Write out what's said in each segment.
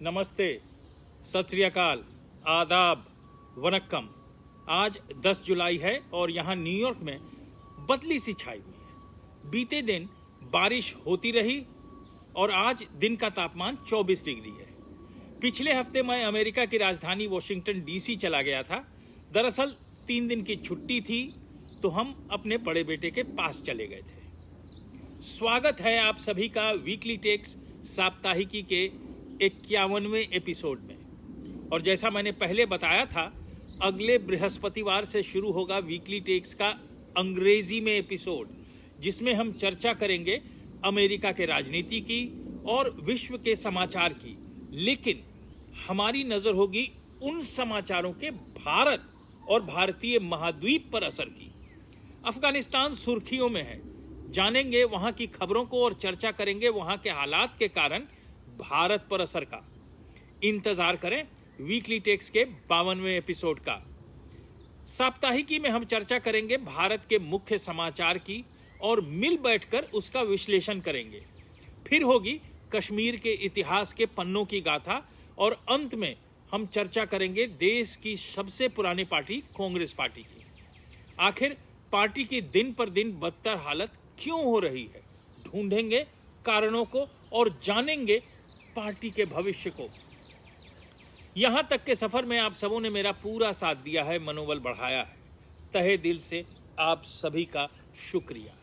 नमस्ते, सत श्री अकाल, आदाब, वनक्कम। आज 10 जुलाई है और यहाँ न्यूयॉर्क में बदली सी छाई हुई है। बीते दिन बारिश होती रही और आज दिन का तापमान 24 डिग्री है। पिछले हफ्ते मैं अमेरिका की राजधानी वॉशिंगटन डीसी चला गया था। दरअसल 3 दिन की छुट्टी थी तो हम अपने बड़े बेटे के पास चले गए थे। स्वागत है आप सभी का वीकली टेक्स साप्ताहिकी के 51वें एपिसोड में। और जैसा मैंने पहले बताया था, अगले बृहस्पतिवार से शुरू होगा वीकली टेक्स का अंग्रेजी में एपिसोड, जिसमें हम चर्चा करेंगे अमेरिका के राजनीति की और विश्व के समाचार की। लेकिन हमारी नजर होगी उन समाचारों के भारत और भारतीय महाद्वीप पर असर की। अफगानिस्तान सुर्खियों में है, जानेंगे वहां की खबरों को और चर्चा करेंगे वहां के हालात के कारण भारत पर असर का। इंतजार करें वीकली टेक्स के 52वें एपिसोड का। साप्ताहिकी में हम चर्चा करेंगे भारत के मुख्य समाचार की और मिल बैठकर उसका विश्लेषण करेंगे। फिर होगी कश्मीर के इतिहास के पन्नों की गाथा और अंत में हम चर्चा करेंगे देश की सबसे पुरानी पार्टी कांग्रेस पार्टी की। आखिर पार्टी की दिन पर दिन बदतर हालत क्यों हो रही है, ढूंढेंगे कारणों को और जानेंगे पार्टी के भविष्य को। यहां तक के सफर में आप सबों ने मेरा पूरा साथ दिया है, मनोबल बढ़ाया है। तहे दिल से आप सभी का शुक्रिया।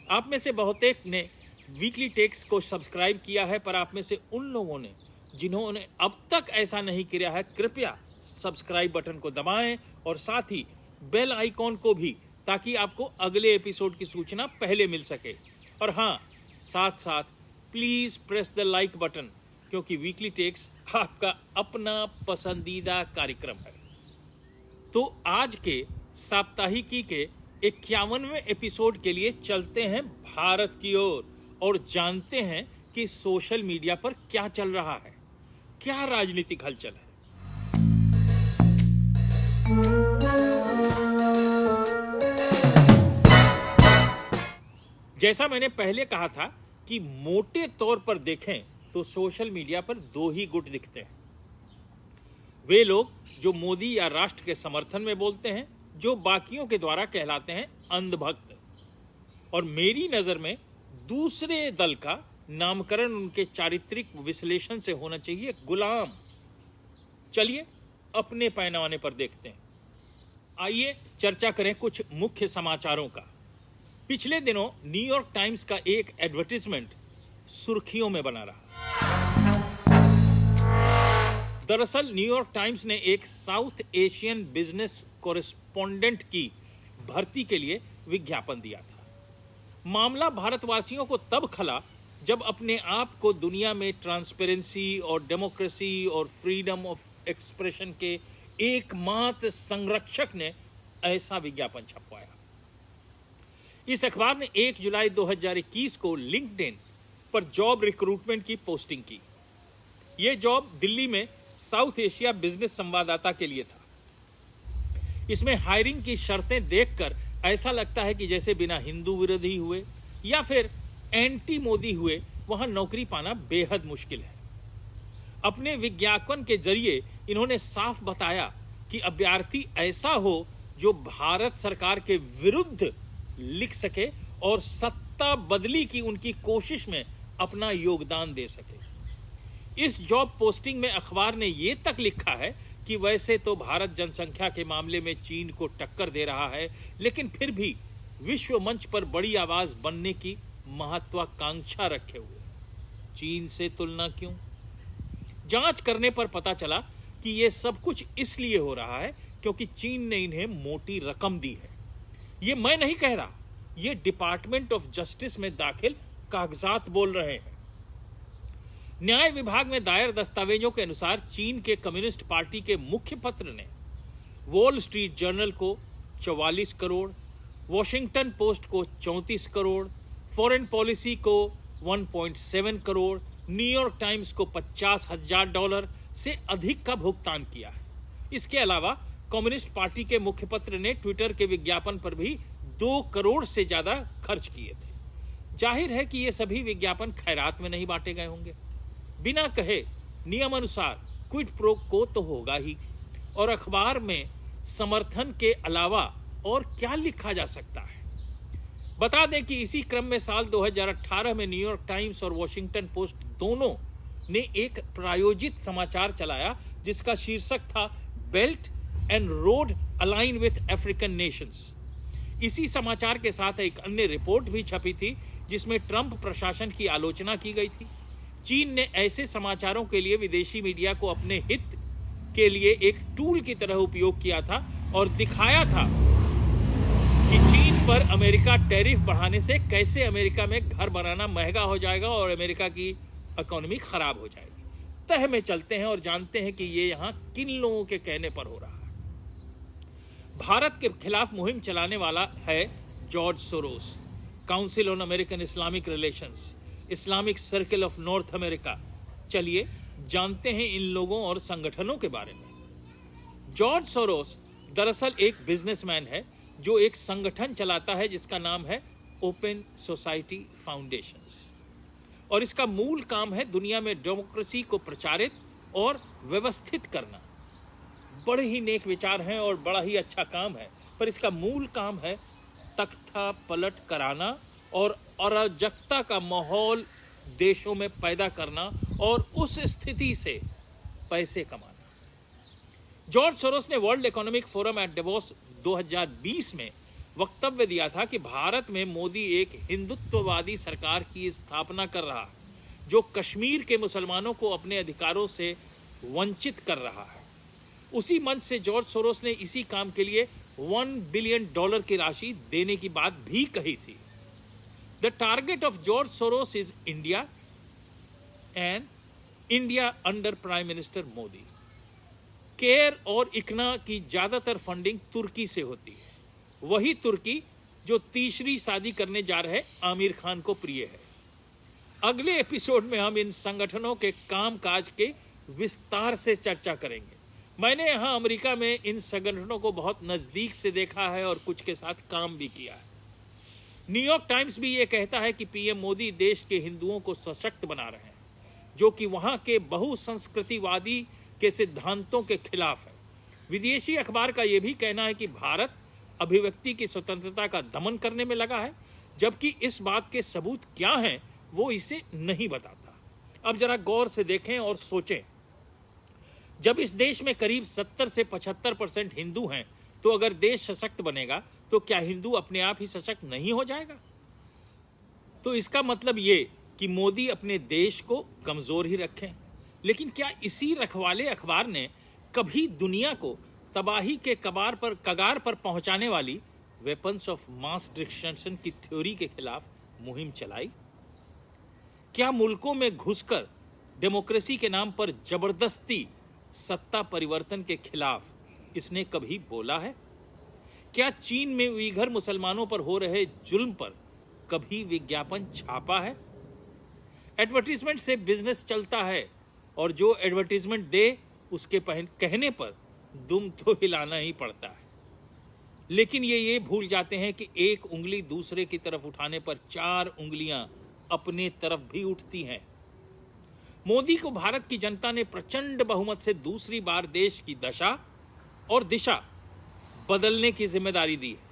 आप में से बहुतेक ने वीकली टेक्स को सब्सक्राइब किया है, पर आप में से उन लोगों ने जिन्होंने अब तक ऐसा नहीं किया है, कृपया सब्सक्राइब बटन को दबाएं और साथ ही बेल आइकॉन को भी, ताकि आपको अगले एपिसोड की सूचना पहले मिल सके। और हाँ, साथ साथ please press the like button, क्योंकि वीकली टेक्स आपका अपना पसंदीदा कार्यक्रम है। तो आज के साप्ताहिकी के 51वें एपिसोड के लिए चलते हैं भारत की ओर और जानते हैं कि सोशल मीडिया पर क्या चल रहा है, क्या राजनीतिक हलचल है। जैसा मैंने पहले कहा था कि मोटे तौर पर देखें तो सोशल मीडिया पर 2 ही गुट दिखते हैं। वे लोग जो मोदी या राष्ट्र के समर्थन में बोलते हैं, जो बाकियों के द्वारा कहलाते हैं अंधभक्त। और मेरी नजर में दूसरे दल का नामकरण उनके चारित्रिक विश्लेषण से होना चाहिए, गुलाम। चलिए अपने पैमाने पर देखते हैं। आइए चर्चा करें कुछ मुख्य समाचारों का। पिछले दिनों न्यूयॉर्क टाइम्स का एक एडवर्टाइजमेंट सुर्खियों में बना रहा। दरअसल न्यूयॉर्क टाइम्स ने एक साउथ एशियन बिजनेस कॉरेस्पोंडेंट की भर्ती के लिए विज्ञापन दिया था। मामला भारतवासियों को तब खला जब अपने आप को दुनिया में ट्रांसपेरेंसी और डेमोक्रेसी और फ्रीडम ऑफ एक्सप्रेशन के एकमात्र संरक्षक ने ऐसा विज्ञापन छपवाया। इस अखबार ने 1 जुलाई 2021 को लिंक्डइन पर जॉब रिक्रूटमेंट की पोस्टिंग की। यह जॉब दिल्ली में साउथ एशिया बिजनेस संवाददाता के लिए था। इसमें हायरिंग की शर्तें देखकर ऐसा लगता है कि जैसे बिना हिंदू विरोधी हुए या फिर एंटी मोदी हुए वहां नौकरी पाना बेहद मुश्किल है। अपने विज्ञापन के जरिए इन्होंने साफ बताया कि अभ्यर्थी ऐसा हो जो भारत सरकार के विरुद्ध लिख सके और सत्ता बदली की उनकी कोशिश में अपना योगदान दे सके। इस जॉब पोस्टिंग में अखबार ने यह तक लिखा है कि वैसे तो भारत जनसंख्या के मामले में चीन को टक्कर दे रहा है, लेकिन फिर भी विश्व मंच पर बड़ी आवाज बनने की महत्वाकांक्षा रखे हुए। चीन से तुलना क्यों? जांच करने पर पता चला कि यह सब कुछ इसलिए हो रहा है क्योंकि चीन ने इन्हें मोटी रकम दी है। ये मैं नहीं कह रहा, ये डिपार्टमेंट ऑफ जस्टिस में दाखिल कागजात बोल रहे हैं। न्याय विभाग में दायर दस्तावेजों के अनुसार चीन के कम्युनिस्ट पार्टी के मुख्य पत्र ने वॉल स्ट्रीट जर्नल को 44 करोड़, वॉशिंगटन पोस्ट को 34 करोड़, फॉरेन पॉलिसी को 1.7 करोड़, न्यूयॉर्क टाइम्स को $50,000 से अधिक का भुगतान किया है। इसके अलावा कम्युनिस्ट पार्टी के मुखपत्र ने ट्विटर के विज्ञापन पर भी 2 करोड़ से ज्यादा खर्च किए थे। जाहिर है कि ये सभी विज्ञापन खैरात में नहीं बांटे गए होंगे। बिना कहे नियम अनुसार क्विड प्रो को तो होगा ही, और अखबार में समर्थन के अलावा और क्या लिखा जा सकता है। बता दें कि इसी क्रम में साल 2018 में न्यूयॉर्क टाइम्स और वॉशिंगटन पोस्ट दोनों ने एक प्रायोजित समाचार चलाया जिसका शीर्षक था belt and road align with African Nations. इसी समाचार के साथ एक अन्य रिपोर्ट भी छपी थी जिसमें ट्रंप प्रशासन की आलोचना की गई थी। चीन ने ऐसे समाचारों के लिए विदेशी मीडिया को अपने हित के लिए एक टूल की तरह उपयोग किया था और दिखाया था कि चीन पर अमेरिका टैरिफ बढ़ाने से कैसे अमेरिका में घर बनाना महंगा हो जाएगा और अमेरिका की इकोनॉमी खराब हो जाएगी। तह में चलते हैं और जानते हैं कि ये यहां किन लोगों के कहने पर हो रहा है। भारत के खिलाफ मुहिम चलाने वाला है George Soros, council on American Islamic relations, Islamic circle of north America. चलिए जानते हैं इन लोगों और संगठनों के बारे में। जॉर्ज सोरोस दरअसल एक बिजनेसमैन है जो एक संगठन चलाता है जिसका नाम है ओपन सोसाइटी फाउंडेशंस, और इसका मूल काम है दुनिया में डेमोक्रेसी को प्रचारित और व्यवस्थित करना। बड़े ही नेक विचार हैं और बड़ा ही अच्छा काम है, पर इसका मूल काम है तख्ता पलट कराना और अराजकता का माहौल देशों में पैदा करना और उस स्थिति से पैसे कमाना। जॉर्ज सोरोस ने World Economic Forum at Davos 2020 में वक्तव्य दिया था कि भारत में मोदी एक हिंदुत्ववादी सरकार की स्थापना कर रहा है जो कश्मीर के मुसलमानों को अपने अधिकारों से वंचित कर रहा है। उसी मंच से जॉर्ज सोरोस ने इसी काम के लिए $1 बिलियन की राशि देने की बात भी कही थी। The target of George Soros is India and India under Prime Minister Modi. Care और इकना की ज्यादातर फंडिंग तुर्की से होती है, वही तुर्की जो तीसरी शादी करने जा रहे आमिर खान को प्रिय है। अगले एपिसोड में हम इन संगठनों के कामकाज के विस्तार से चर्चा करेंगे। मैंने यहाँ अमेरिका में इन संगठनों को बहुत नजदीक से देखा है और कुछ के साथ काम भी किया है। न्यूयॉर्क टाइम्स भी ये कहता है कि पीएम मोदी देश के हिंदुओं को सशक्त बना रहे हैं, जो कि वहां के बहुसंस्कृतिवादी के सिद्धांतों के खिलाफ है। विदेशी अखबार का यह भी कहना है कि भारत अभिव्यक्ति की स्वतंत्रता का दमन करने में लगा है, जबकि इस बात के सबूत क्या हैं वो इसे नहीं बताता। अब जरा गौर से देखें और सोचें, जब इस देश में करीब 70 से 75% हिंदू हैं, तो अगर देश सशक्त बनेगा तो क्या हिंदू अपने आप ही सशक्त नहीं हो जाएगा? तो इसका मतलब ये कि मोदी अपने देश को कमजोर ही रखें। लेकिन क्या इसी रखवाले अखबार ने कभी दुनिया को तबाही के कगार पर पहुंचाने वाली वेपन्स ऑफ मास डिस्ट्रक्शन की थ्योरी के खिलाफ मुहिम चलाई? क्या मुल्कों में घुसकर डेमोक्रेसी के नाम पर जबरदस्ती सत्ता परिवर्तन के खिलाफ इसने कभी बोला है? क्या चीन में उइघर मुसलमानों पर हो रहे जुल्म पर कभी विज्ञापन छापा है? एडवर्टीजमेंट से बिजनेस चलता है और जो एडवर्टीजमेंट दे उसके कहने पर दुम तो हिलाना ही पड़ता है। लेकिन ये भूल जाते हैं कि एक उंगली दूसरे की तरफ उठाने पर 4 उंगलियां अपने तरफ भी उठती हैं। मोदी को भारत की जनता ने प्रचंड बहुमत से दूसरी बार देश की दशा और दिशा बदलने की जिम्मेदारी दी है।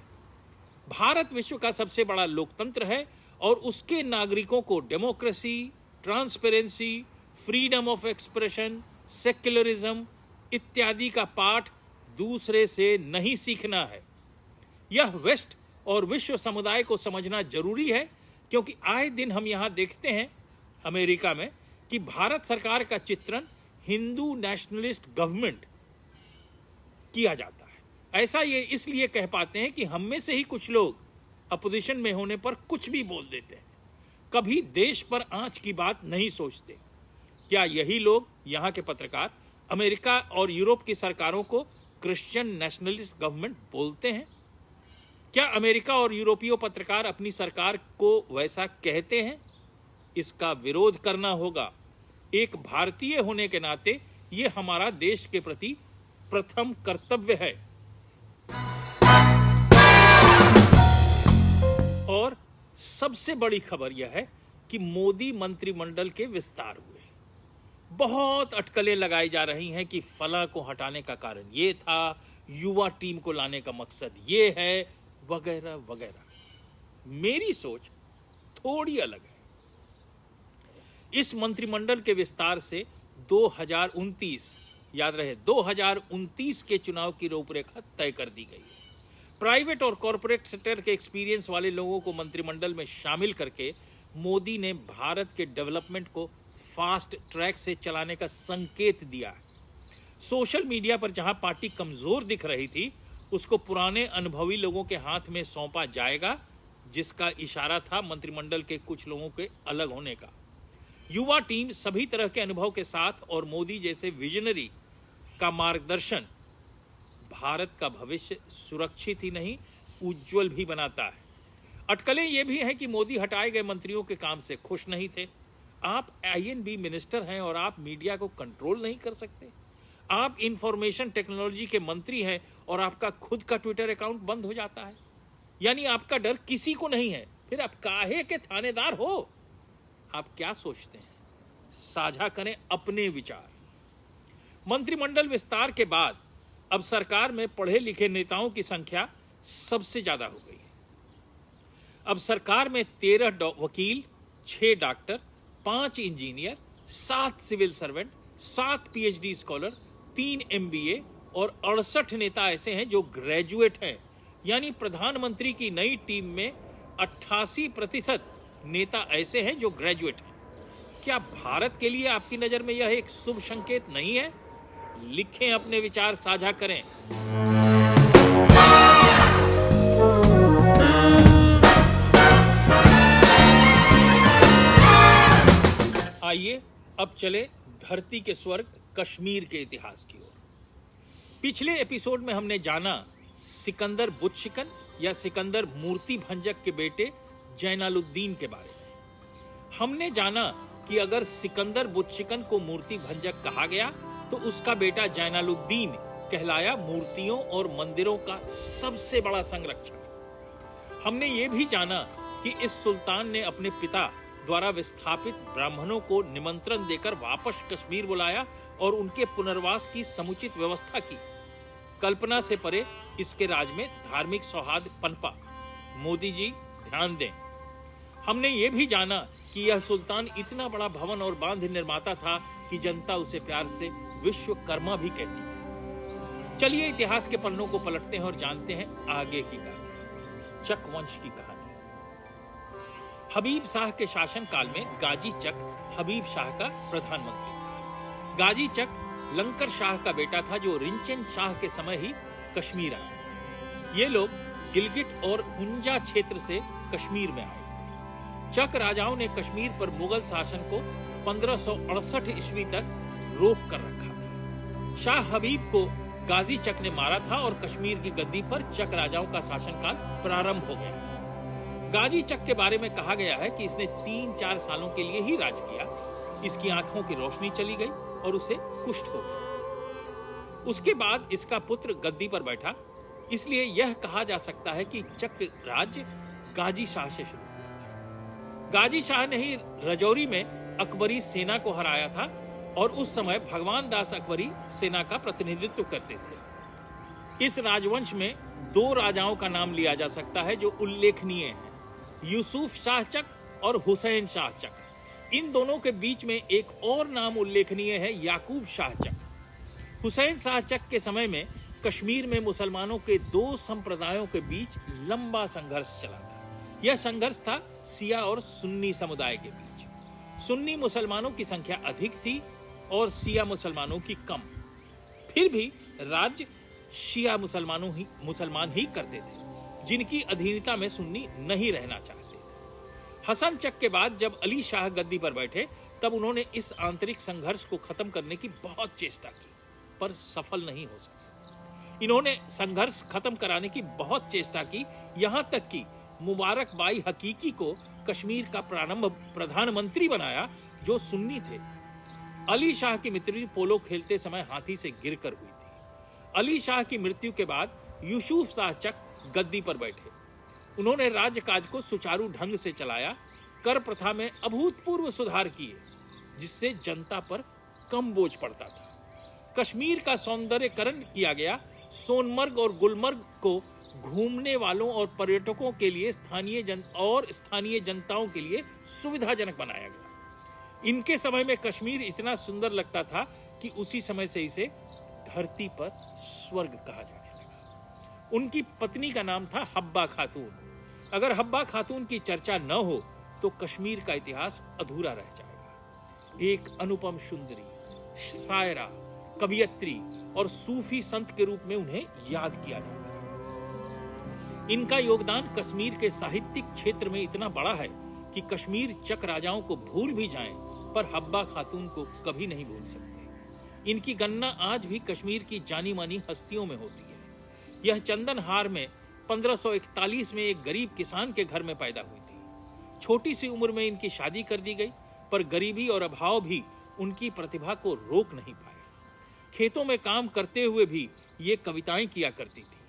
भारत विश्व का सबसे बड़ा लोकतंत्र है और उसके नागरिकों को democracy, transparency, freedom of expression, secularism इत्यादि का पाठ दूसरे से नहीं सीखना है। यह वेस्ट और विश्व समुदाय को समझना जरूरी है, क्योंकि आए दिन हम यहां देखते हैं अमेरिका में कि भारत सरकार का चित्रण हिंदू नेशनलिस्ट गवर्नमेंट किया जाता है। ऐसा ये इसलिए कह पाते हैं कि हम में से ही कुछ लोग अपोजिशन में होने पर कुछ भी बोल देते हैं, कभी देश पर आंच की बात नहीं सोचते। क्या यही लोग, यहाँ के पत्रकार, अमेरिका और यूरोप की सरकारों को क्रिश्चियन नेशनलिस्ट गवर्नमेंट बोलते हैं? क्या अमेरिका और यूरोपीय पत्रकार अपनी सरकार को वैसा कहते हैं? इसका विरोध करना होगा। एक भारतीय होने के नाते ये हमारा देश के प्रति प्रथम कर्तव्य है। और सबसे बड़ी खबर यह है कि मोदी मंत्रिमंडल के विस्तार हुए। बहुत अटकलें लगाई जा रही हैं कि फलां को हटाने का कारण ये था, युवा टीम को लाने का मकसद ये है, वगैरह वगैरह। मेरी सोच थोड़ी अलग है। इस मंत्रिमंडल के विस्तार से 2029, याद रहे 2029 के चुनाव की रूपरेखा तय कर दी गई है। प्राइवेट और कॉरपोरेट सेक्टर के एक्सपीरियंस वाले लोगों को मंत्रिमंडल में शामिल करके मोदी ने भारत के डेवलपमेंट को फास्ट ट्रैक से चलाने का संकेत दिया है। सोशल मीडिया पर जहां पार्टी कमजोर दिख रही थी, उसको पुराने अनुभवी लोगों के हाथ में सौंपा जाएगा, जिसका इशारा था मंत्रिमंडल के कुछ लोगों के अलग होने का। युवा टीम सभी तरह के अनुभव के साथ और मोदी जैसे विजनरी का मार्गदर्शन भारत का भविष्य सुरक्षित ही नहीं, उज्जवल भी बनाता है। अटकलें ये भी हैं कि मोदी हटाए गए मंत्रियों के काम से खुश नहीं थे। आप INB मिनिस्टर हैं और आप मीडिया को कंट्रोल नहीं कर सकते। आप इंफॉर्मेशन टेक्नोलॉजी के मंत्री हैं और आपका खुद का ट्विटर अकाउंट बंद हो जाता है। यानी आपका डर किसी को नहीं है, फिर आप काहे के थानेदार हो? आप क्या सोचते हैं? साझा करें अपने विचार। मंत्रिमंडल विस्तार के बाद अब सरकार में पढ़े लिखे नेताओं की संख्या सबसे ज्यादा हो गई है। अब सरकार में 13 वकील, 6 doctor, 5 engineer, 7 civil servant, 7 PhD scholar, 3 MBA और 68 नेता ऐसे हैं जो ग्रेजुएट हैं। यानी प्रधानमंत्री की नई टीम में 88% नेता ऐसे हैं जो ग्रेजुएट हैं। क्या भारत के लिए आपकी नजर में यह एक शुभ संकेत नहीं है? लिखें, अपने विचार साझा करें। आइए अब चले धरती के स्वर्ग कश्मीर के इतिहास की ओर। पिछले एपिसोड में हमने जाना सिकंदर बुतशिकन या सिकंदर मूर्ति भंजक के बेटे जैनालुद्दीन के बारे में। हमने जाना कि अगर सिकंदर बुतशिकन को मूर्ति भंजक कहा गया तो उसका बेटा जैनालुद्दीन कहलाया मूर्तियों और मंदिरों का सबसे बड़ा संरक्षक। हमने ये भी जाना कि इस सुल्तान ने अपने पिता द्वारा विस्थापित ब्राह्मणों को निमंत्रण देकर वापस कश्मीर बुलाया और उनके पुनर्वास की समुचित व्यवस्था की। कल्पना से परे इसके राज में धार्मिक सौहार्द पनपा। मोदी जी ध्यान दें। हमने ये भी जाना कि यह सुल्तान इतना बड़ा भवन और बांध निर्माता था कि जनता उसे प्यार से विश्वकर्मा भी कहती थी। चलिए इतिहास के पन्नों को पलटते हैं और जानते हैं आगे की कहानी, चक वंश की कहानी। हबीब शाह के शासन काल में गाजी चक हबीब शाह का प्रधानमंत्री था। गाजी चक लंकर शाह का बेटा था जो रिंचन शाह के समय ही कश्मीर आया। ये लोग गिलगिट और हुंजा क्षेत्र से कश्मीर में आए। चक राजाओं ने कश्मीर पर मुगल शासन को 1568 ईस्वी तक रोक कर रखा था। शाह हबीब को गाजी चक ने मारा था और कश्मीर की गद्दी पर चक राजाओं का शासनकाल प्रारंभ हो गया। गाजी चक के बारे में कहा गया है कि इसने 3-4 सालों के लिए ही राज किया। इसकी आंखों की रोशनी चली गई और उसे कुष्ठ हो गया। उसके बाद इसका पुत्र गद्दी पर बैठा, इसलिए यह कहा जा सकता है कि चक राज्य गाजी शाह से शुरू हुआ। गाजी शाह ने ही रजौरी में अकबरी सेना को हराया था और उस समय भगवान दास अकबरी सेना का प्रतिनिधित्व करते थे। इस राजवंश में 2 राजाओं का नाम लिया जा सकता है जो उल्लेखनीय हैं, यूसुफ शाह चक और हुसैन शाह चक। इन दोनों के बीच में एक और नाम उल्लेखनीय है, याकूब शाह चक। हुसैन शाह चक के समय में कश्मीर में मुसलमानों के 2 संप्रदायों के बीच लंबा संघर्ष चला था। यह संघर्ष था शिया और सुन्नी समुदाय के बीच। सुन्नी मुसलमानों की संख्या अधिक थी और शिया मुसलमानों की कम। फिर भी राज्य शिया मुसलमान ही करते थे, जिनकी अधीनता में सुन्नी नहीं रहना चाहते थे। हसन चक के बाद जब अली शाह गद्दी पर बैठे तब उन्होंने इस आंतरिक संघर्ष को खत्म करने की बहुत चेष्टा की, पर सफल नहीं हो सके। इन्होंने संघर्ष खत्म कराने की बहुत चेष्टा की, यहां तक कि मुबारक बाई हकीकी को कश्मीर का प्रधानमंत्री बनाया जो सुन्नी थे। अली शाह की मृत्यु पोलो खेलते समय हाथी से गिरकर हुई थी। अली शाह की मृत्यु के बाद यूसुफ शाह चक गद्दी पर बैठे। उन्होंने राज्यकाज को सुचारू ढंग से चलाया, कर प्रथा में अभूतपूर्व सुधार किए, जिससे जनता पर कम बोझ पड़ता था। कश्मीर का सौंदर्यकरण किया गया। सोनमर्ग और गुलमर्ग को घूमने वालों और पर्यटकों के लिए स्थानीय जनताओं के लिए सुविधाजनक बनाया गया। इनके समय में कश्मीर इतना सुंदर लगता था कि उसी समय से इसे धरती पर स्वर्ग कहा जाने लगा। उनकी पत्नी का नाम था हब्बा खातून। अगर हब्बा खातून की चर्चा न हो तो कश्मीर का इतिहास अधूरा रह जाएगा। एक अनुपम सुंदरी, शायरा, कवियत्री और सूफी संत के रूप में उन्हें याद किया जाता है। इनका योगदान कश्मीर के साहित्यिक क्षेत्र में इतना बड़ा है कि कश्मीर चक राजाओं को भूल भी जाएं, पर हब्बा खातून को कभी नहीं भूल सकते। इनकी गणना आज भी कश्मीर की जानी मानी हस्तियों में होती है। यह चंदनहार में 1541 में एक गरीब किसान के घर में पैदा हुई थी। छोटी सी उम्र में इनकी शादी कर दी गई, पर गरीबी और अभाव भी उनकी प्रतिभा को रोक नहीं पाए। खेतों में काम करते हुए भी ये कविताएं किया करती थी।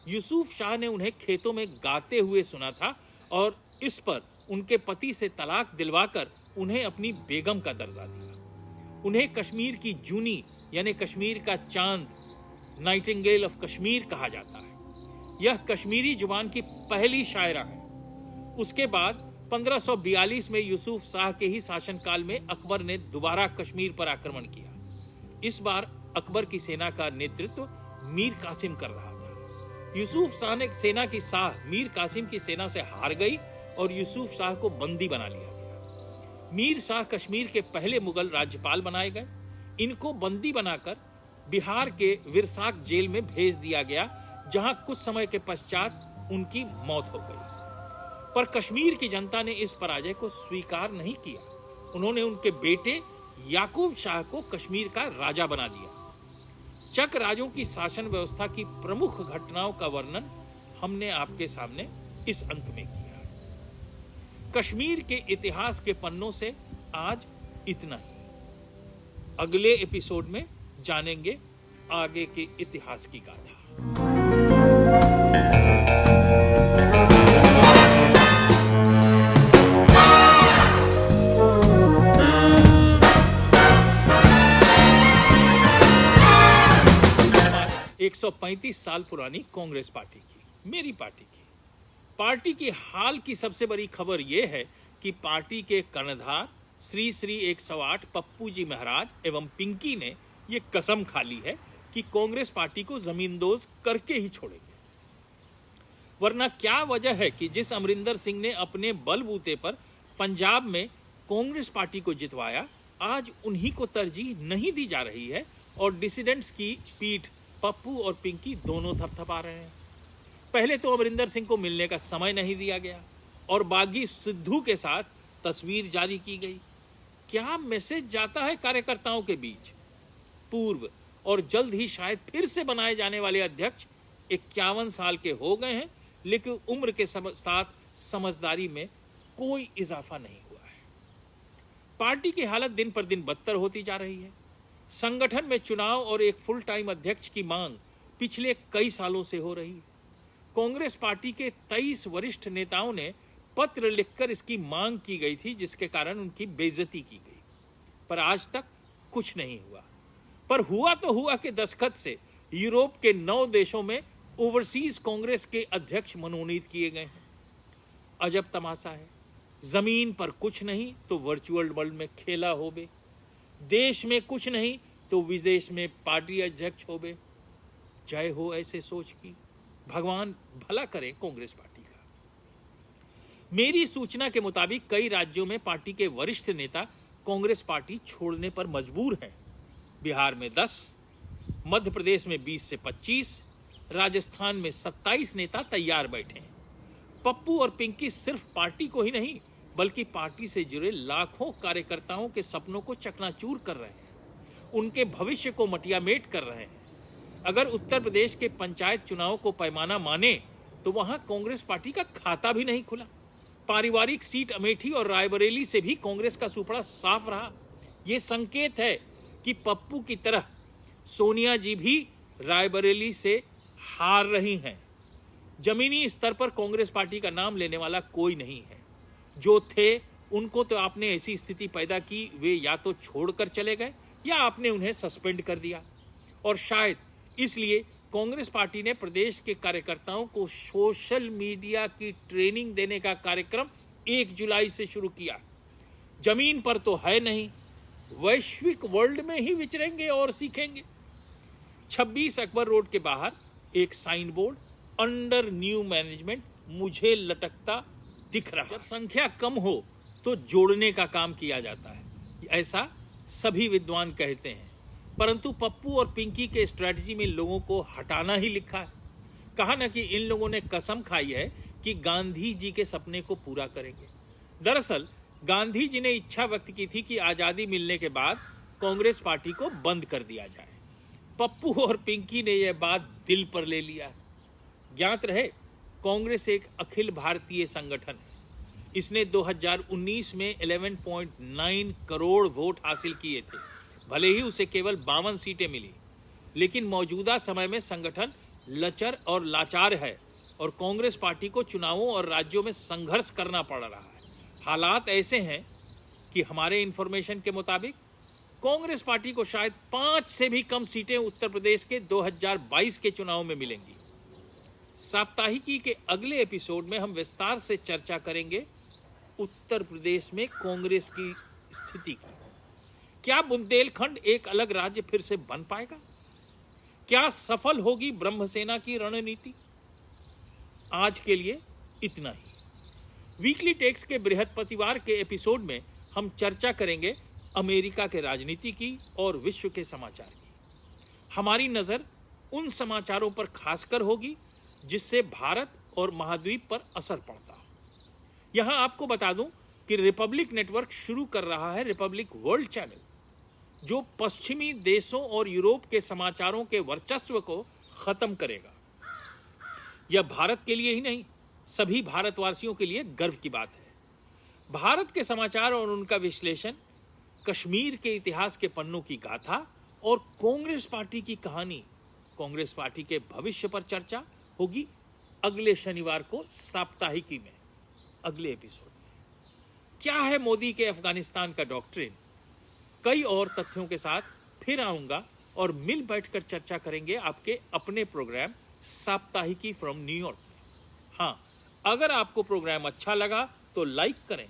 यूसुफ शाह ने उन्हें खेतों में गाते हुए सुना था और इस पर उनके पति से तलाक दिलवाकर उन्हें अपनी बेगम का दर्जा दिया। उन्हें कश्मीर की जूनी यानी कश्मीर का चांद, नाइटिंगेल ऑफ कश्मीर कहा जाता है। यह कश्मीरी जुबान की पहली शायरा है। उसके बाद 1542 में यूसुफ शाह के ही शासनकाल में अकबर ने दोबारा कश्मीर पर आक्रमण किया। इस बार अकबर की सेना का नेतृत्व मीर कासिम कर रहा था। यूसुफ शाह ने सेना की शाह मीर कासिम की सेना से हार गई और यूसुफ शाह को बंदी बना लिया गया। मीर शाह कश्मीर के पहले मुगल राज्यपाल बनाए गए। इनको बंदी बनाकर बिहार के विरसाक जेल में भेज दिया गया, जहां कुछ समय के पश्चात उनकी मौत हो गई। पर कश्मीर की जनता ने इस पराजय को स्वीकार नहीं किया। उन्होंने उनके बेटे याकूब शाह को कश्मीर का राजा बना दिया। चक राजों की शासन व्यवस्था की प्रमुख घटनाओं का वर्णन हमने आपके सामने इस अंक में किया है। कश्मीर के इतिहास के पन्नों से आज इतना ही। अगले एपिसोड में जानेंगे आगे के इतिहास की गाथा। एक 135 साल पुरानी कांग्रेस पार्टी की, मेरी पार्टी की हाल की सबसे बड़ी खबर यह है कि पार्टी के कर्णधार श्री श्री 108 पप्पू जी महाराज एवं पिंकी ने यह कसम खा ली है कि कांग्रेस पार्टी को जमींदोज करके ही छोड़ेंगे। वरना क्या वजह है कि जिस अमरिंदर सिंह ने अपने बलबूते पर पंजाब में कांग्रेस पार्टी को जितवाया, आज उन्हीं को तरजीह नहीं दी जा रही है और डिसिडेंट्स की पीठ पप्पू और पिंकी दोनों थपथपा रहे हैं। पहले तो अमरिंदर सिंह को मिलने का समय नहीं दिया गया और बागी सिद्धू के साथ तस्वीर जारी की गई। क्या मैसेज जाता है कार्यकर्ताओं के बीच? पूर्व और जल्द ही शायद फिर से बनाए जाने वाले अध्यक्ष 51 साल के हो गए हैं, लेकिन उम्र के साथ समझदारी में कोई इजाफा नहीं हुआ है। पार्टी की हालत दिन पर दिन बदतर होती जा रही है। संगठन में चुनाव और एक फुल टाइम अध्यक्ष की मांग पिछले कई सालों से हो रही है। कांग्रेस पार्टी के 23 वरिष्ठ नेताओं ने पत्र लिखकर इसकी मांग की गई थी, जिसके कारण उनकी बेइज्जती की गई, पर आज तक कुछ नहीं हुआ। पर हुआ तो हुआ कि दस्तखत से यूरोप के 9 देशों में ओवरसीज कांग्रेस के अध्यक्ष मनोनीत किए गए हैं। अजब तमाशा है, जमीन पर कुछ नहीं तो वर्चुअल वर्ल्ड में खेला होबे, देश में कुछ नहीं तो विदेश में पार्टी अध्यक्ष होबे। जय हो ऐसे सोच की। भगवान भला करे कांग्रेस पार्टी का। मेरी सूचना के मुताबिक कई राज्यों में पार्टी के वरिष्ठ नेता कांग्रेस पार्टी छोड़ने पर मजबूर हैं। बिहार में 10, मध्य प्रदेश में 20 से 25, राजस्थान में 27 नेता तैयार बैठे हैं। पप्पू और पिंकी सिर्फ पार्टी को ही नहीं बल्कि पार्टी से जुड़े लाखों कार्यकर्ताओं के सपनों को चकनाचूर कर रहे हैं, उनके भविष्य को मटियामेट कर रहे हैं। अगर उत्तर प्रदेश के पंचायत चुनाव को पैमाना माने तो वहां कांग्रेस पार्टी का खाता भी नहीं खुला। पारिवारिक सीट अमेठी और रायबरेली से भी कांग्रेस का सुपड़ा साफ रहा। यह संकेत है कि पप्पू की तरह सोनिया जी भी रायबरेली से हार रही हैं। जमीनी स्तर पर कांग्रेस पार्टी का नाम लेने वाला कोई नहीं है। जो थे उनको तो आपने ऐसी स्थिति पैदा की, वे या तो छोड़कर चले गए या आपने उन्हें सस्पेंड कर दिया। और शायद इसलिए कांग्रेस पार्टी ने प्रदेश के कार्यकर्ताओं को सोशल मीडिया की ट्रेनिंग देने का कार्यक्रम 1 जुलाई से शुरू किया। जमीन पर तो है नहीं, वैश्विक वर्ल्ड में ही विचरेंगे और सीखेंगे। 26 अकबर रोड के बाहर एक sign board under new management मुझे लटकता दिख रहा। जब संख्या कम हो तो जोड़ने का काम किया जाता है, ऐसा सभी विद्वान कहते हैं। परंतु पप्पू और पिंकी के स्ट्रेटजी में लोगों को हटाना ही लिखा है। कहा ना कि इन लोगों ने कसम खाई है कि गांधी जी के सपने को पूरा करेंगे। दरअसल गांधी जी ने इच्छा व्यक्त की थी कि आज़ादी मिलने के बाद कांग्रेस पार्टी को बंद कर दिया जाए। पप्पू और पिंकी ने यह बात दिल पर ले लिया। ज्ञात रहे, कांग्रेस एक अखिल भारतीय संगठन है। इसने 2019 में 11.9 करोड़ वोट हासिल किए थे। भले ही उसे केवल 52 सीटें मिली, लेकिन मौजूदा समय में संगठन लचर और लाचार है और कांग्रेस पार्टी को चुनावों और राज्यों में संघर्ष करना पड़ रहा है। हालात ऐसे हैं कि हमारे इंफॉर्मेशन के मुताबिक कांग्रेस पार्टी को शायद 5 से भी कम सीटें उत्तर प्रदेश के 2022 के चुनाव में मिलेंगी। साप्ताहिकी के अगले एपिसोड में हम विस्तार से चर्चा करेंगे उत्तर प्रदेश में कांग्रेस की स्थिति की। क्या बुंदेलखंड एक अलग राज्य फिर से बन पाएगा? क्या सफल होगी ब्रह्मसेना की रणनीति? आज के लिए इतना ही। वीकली टेक्स के बृहस्पतिवार के एपिसोड में हम चर्चा करेंगे अमेरिका के राजनीति की और विश्व के समाचार की। हमारी नजर उन समाचारों पर खासकर होगी जिससे भारत और महाद्वीप पर असर पड़ता हो। यहां आपको बता दूं कि रिपब्लिक नेटवर्क शुरू कर रहा है रिपब्लिक वर्ल्ड चैनल, जो पश्चिमी देशों और यूरोप के समाचारों के वर्चस्व को खत्म करेगा। यह भारत के लिए ही नहीं, सभी भारतवासियों के लिए गर्व की बात है। भारत के समाचार और उनका विश्लेषण, कश्मीर के इतिहास के पन्नों की गाथा और कांग्रेस पार्टी की कहानी, कांग्रेस पार्टी के भविष्य पर चर्चा होगी अगले शनिवार को साप्ताहिकी में, अगले एपिसोड में। क्या है मोदी के अफगानिस्तान का डॉक्ट्रिन? कई और तथ्यों के साथ फिर आऊंगा और मिल बैठकर चर्चा करेंगे आपके अपने प्रोग्राम साप्ताहिकी फ्रॉम न्यूयॉर्क में। हाँ, अगर आपको प्रोग्राम अच्छा लगा तो लाइक करें,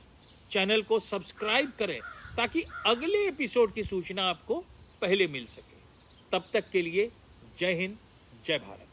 चैनल को सब्सक्राइब करें ताकि अगले एपिसोड की सूचना आपको पहले मिल सके। तब तक के लिए जय हिंद, जय भारत।